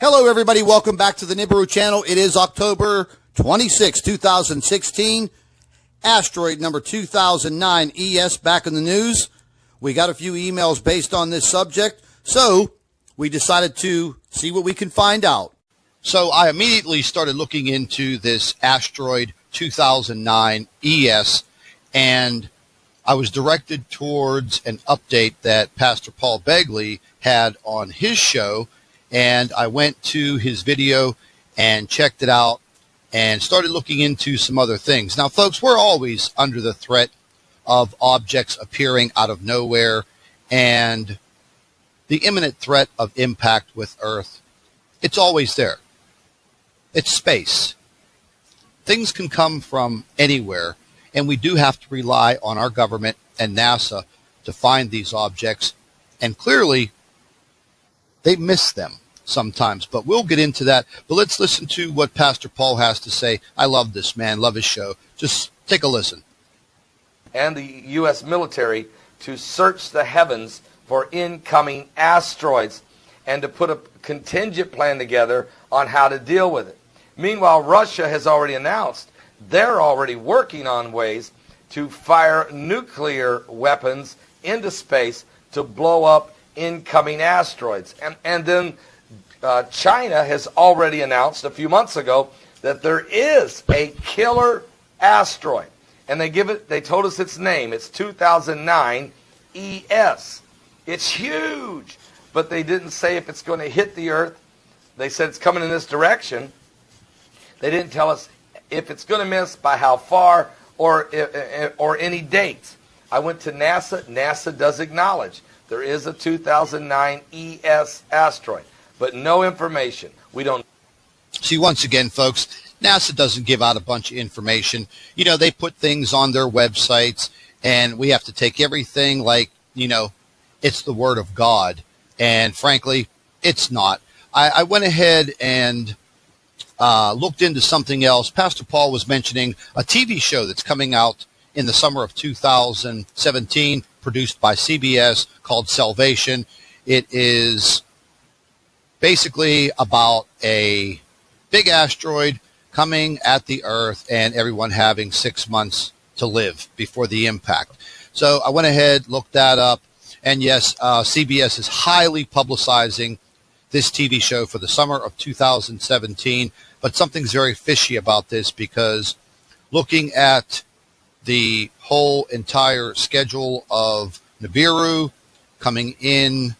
Hello, everybody. Welcome back to the Nibiru channel. It is October 26, 2016. Asteroid number 2009 ES back in the news. We got a few emails based on this subject, so we decided to see what we can find out. So I immediately started looking into this Asteroid 2009 ES, and I was directed towards an update that Pastor Paul BEGLEY had on his show, and I went to his video and checked it out and started looking into some other things. Now, folks, we're always under the threat of objects appearing out of nowhere and the imminent threat of impact with Earth. It's always there. It's space. Things can come from anywhere, and we do have to rely on our government and NASA to find these objects, and clearly they miss them sometimes, but we'll get into that. But let's listen to what Pastor Paul has to say. I love this man, love his show. Just take a listen. And the U.S. military to search the heavens for incoming asteroids and to put a contingent plan together on how to deal with it. Meanwhile, Russia has already announced they're already working on ways to fire nuclear weapons into space to blow up incoming asteroids. And then China has already announced a few months ago that there is a killer asteroid. And they told us its name. It's 2009 ES. It's huge. But they didn't say if it's going to hit the Earth. They said it's coming in this direction. They didn't tell us if it's going to miss, by how far, or any dates. I went to NASA. NASA does acknowledge there is a 2009 ES asteroid, but no information. We don't. See, once again, folks, NASA doesn't give out a bunch of information. You know, they put things on their websites, and we have to take everything like, you know, it's the Word of God. And frankly, it's not. I went ahead and looked into something else. Pastor Paul was mentioning a TV show that's coming out in the summer of 2017, produced by CBS, called Salvation. It is basically about a big asteroid coming at the Earth and everyone having 6 months to live before the impact. So I went ahead, looked that up, and yes, CBS is highly publicizing this TV show for the summer of 2017, but something's very fishy about this, because looking at the whole entire schedule of Nibiru coming in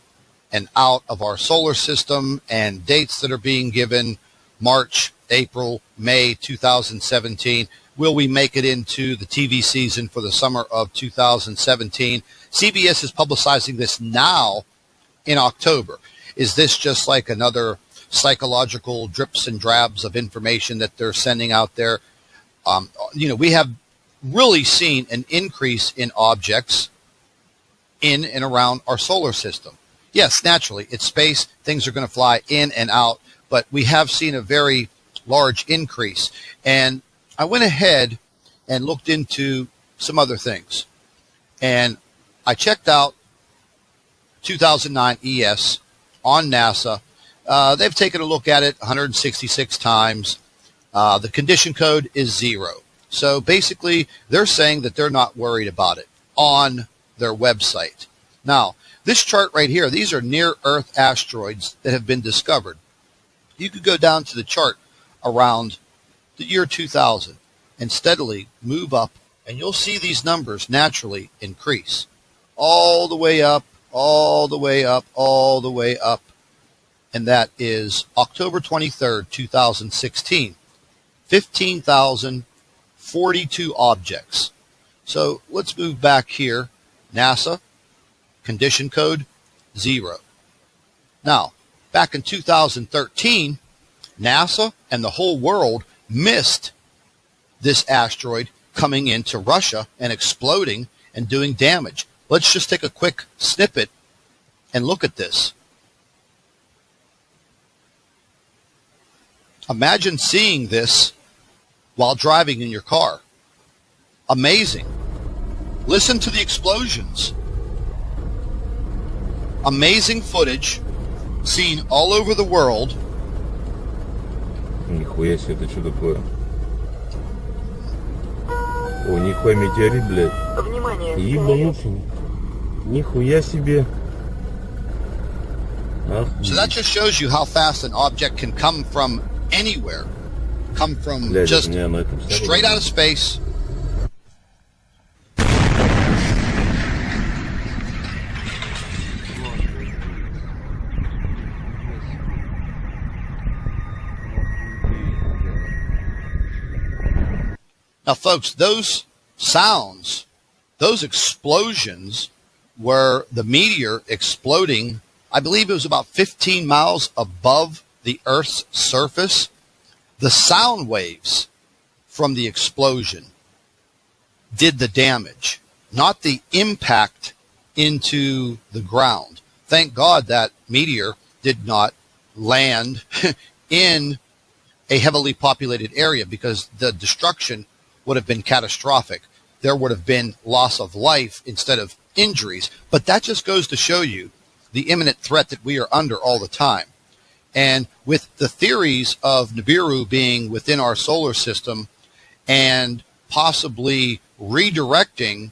and out of our solar system and dates that are being given, March, April, May 2017, will we make it into the TV season for the summer of 2017? CBS is publicizing this now in October. Is this just like another psychological drips and drabs of information that they're sending out there? You know, we have really seen an increase in objects in and around our solar system. Yes, naturally, it's space. Things are going to fly in and out, but we have seen a very large increase. And I went ahead and looked into some other things. And I checked out 2009 ES on NASA. They've taken a look at it 166 times. The condition code is 0. So basically, they're saying that they're not worried about it on their website. Now, this chart right here, these are near-Earth asteroids that have been discovered. You could go down to the chart around the year 2000 and steadily move up, and you'll see these numbers naturally increase all the way up, all the way up, all the way up. And that is October 23rd, 2016, 15,042 objects. So let's move back here. NASA, condition code 0. Now, back in 2013, NASA and the whole world missed this asteroid coming into Russia and exploding and doing damage. Let's just take a quick snippet and look at this. Imagine seeing this while driving in your car. Amazing. Listen to the explosions. Amazing footage seen all over the world Нихуя себе, это что такое? О, нихуя метеорит, блядь. Внимание! Ебанутый. Нихуя себе. So that just shows you how fast an object can come from anywhere. Come from Блядь, just у меня на этом straight out of space. Now, folks, those sounds, those explosions were the meteor exploding. I believe it was about 15 miles above the Earth's surface. The sound waves from the explosion did the damage, not the impact into the ground. Thank God that meteor did not land in a heavily populated area, because the destruction would have been catastrophic. There would have been loss of life instead of injuries. But that just goes to show you the imminent threat that we are under all the time. And with the theories of Nibiru being within our solar system and possibly redirecting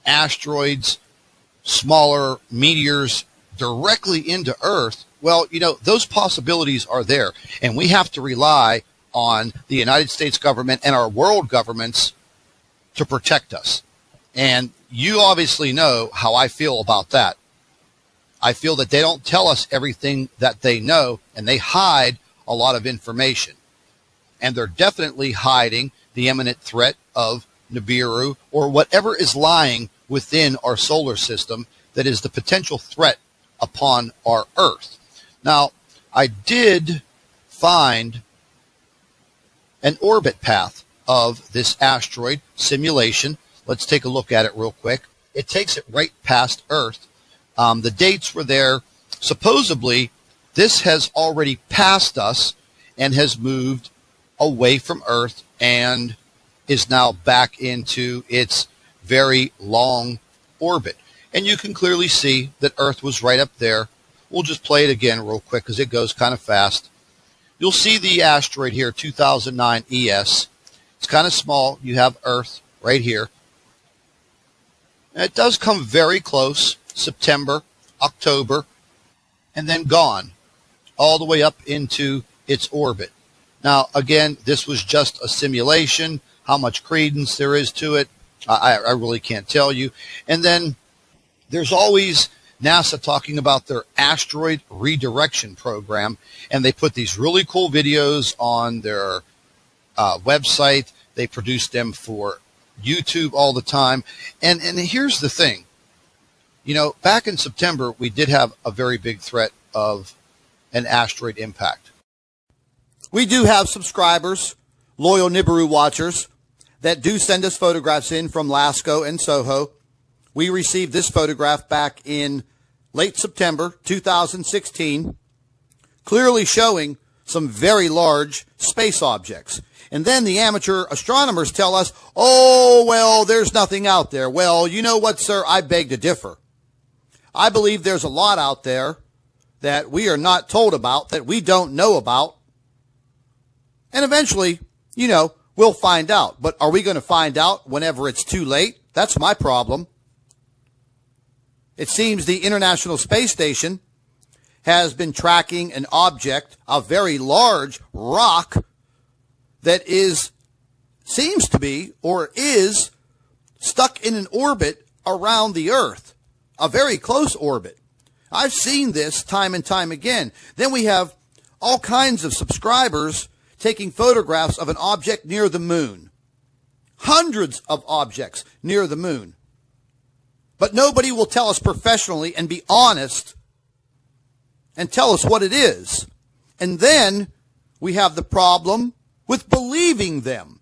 asteroids, smaller meteors directly into Earth, well, you know, those possibilities are there. And we have to rely on the United States government and our world governments to protect us. And you obviously know how I feel about that. I feel that they don't tell us everything that they know, and they hide a lot of information. And they're definitely hiding the imminent threat of Nibiru or whatever is lying within our solar system that is the potential threat upon our Earth. Now, I did find an orbit path of this asteroid simulation. Let's take a look at it real quick. It takes it right past Earth. The dates were there. Supposedly, this has already passed us and has moved away from Earth and is now back into its very long orbit. And you can clearly see that Earth was right up there. We'll just play it again real quick because it goes kind of fast. You'll see the asteroid here, 2009 ES. It's kind of small. You have Earth right here. And it does come very close, September, October, and then gone all the way up into its orbit. Now, again, this was just a simulation. How much credence there is to it, I really can't tell you. And then there's always NASA talking about their asteroid redirection program, and they put these really cool videos on their website. They produce them for YouTube all the time. And here's the thing. You know, back in September, we did have a very big threat of an asteroid impact. We do have subscribers, loyal Nibiru watchers, that do send us photographs in from Lascaux and Soho. We received this photograph back in late September 2016, clearly showing some very large space objects. And then the amateur astronomers tell us, oh, well, there's nothing out there. Well, you know what, sir? I beg to differ. I believe there's a lot out there that we are not told about, that we don't know about. And eventually, you know, we'll find out. But are we going to find out whenever it's too late? That's my problem. It seems the International Space Station has been tracking an object, a very large rock that seems to be, or is, stuck in an orbit around the Earth, a very close orbit. I've seen this time and time again. Then we have all kinds of subscribers taking photographs of an object near the moon. Hundreds of objects near the moon. But nobody will tell us professionally and be honest and tell us what it is. And then we have the problem with believing them,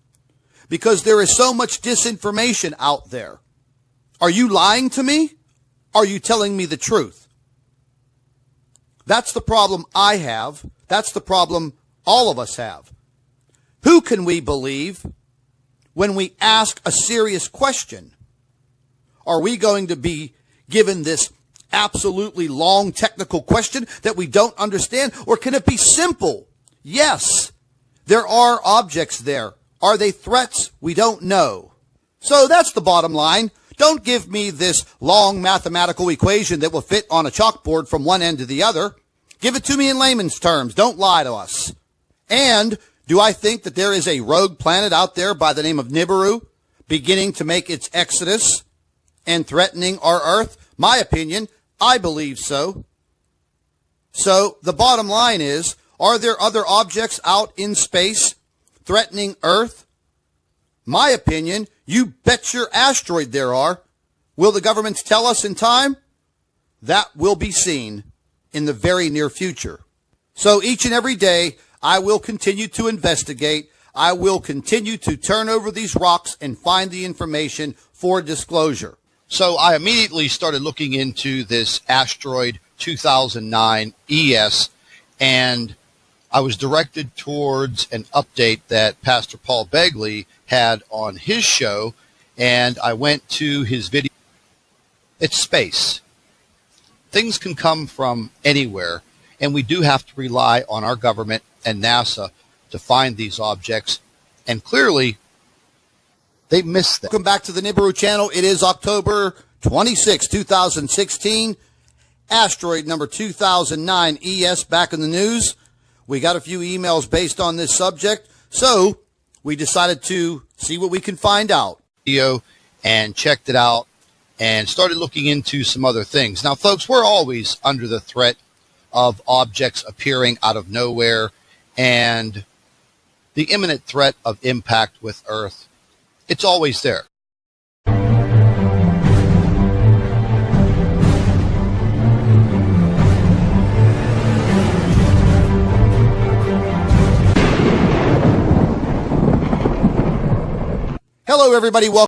because there is so much disinformation out there. Are you lying to me? Are you telling me the truth? That's the problem I have. That's the problem all of us have. Who can we believe when we ask a serious question? Are we going to be given this absolutely long technical question that we don't understand? Or can it be simple? Yes. There are objects there. Are they threats? We don't know. So that's the bottom line. Don't give me this long mathematical equation that will fit on a chalkboard from one end to the other. Give it to me in layman's terms. Don't lie to us. And do I think that there is a rogue planet out there by the name of Nibiru beginning to make its exodus and threatening our Earth? My opinion, I believe so. So the bottom line is, are there other objects out in space threatening Earth? My opinion, you bet your asteroid there are. Will the governments tell us in time? That will be seen in the very near future. So each and every day, I will continue to investigate. I will continue to turn over these rocks and find the information for disclosure. So I immediately started looking into this asteroid 2009 ES, and I was directed towards an update that Pastor Paul Begley had on his show, and I went to his video. It's space. Things can come from anywhere, and we do have to rely on our government and NASA to find these objects, and clearly they missed them. Welcome back to the Nibiru channel. It is October 26, 2016. Asteroid number 2009 ES back in the news. We got a few emails based on this subject, so we decided to see what we can find out. And checked it out and started looking into some other things. Now, folks, we're always under the threat of objects appearing out of nowhere and the imminent threat of impact with Earth. It's always there. Hello, everybody. Welcome.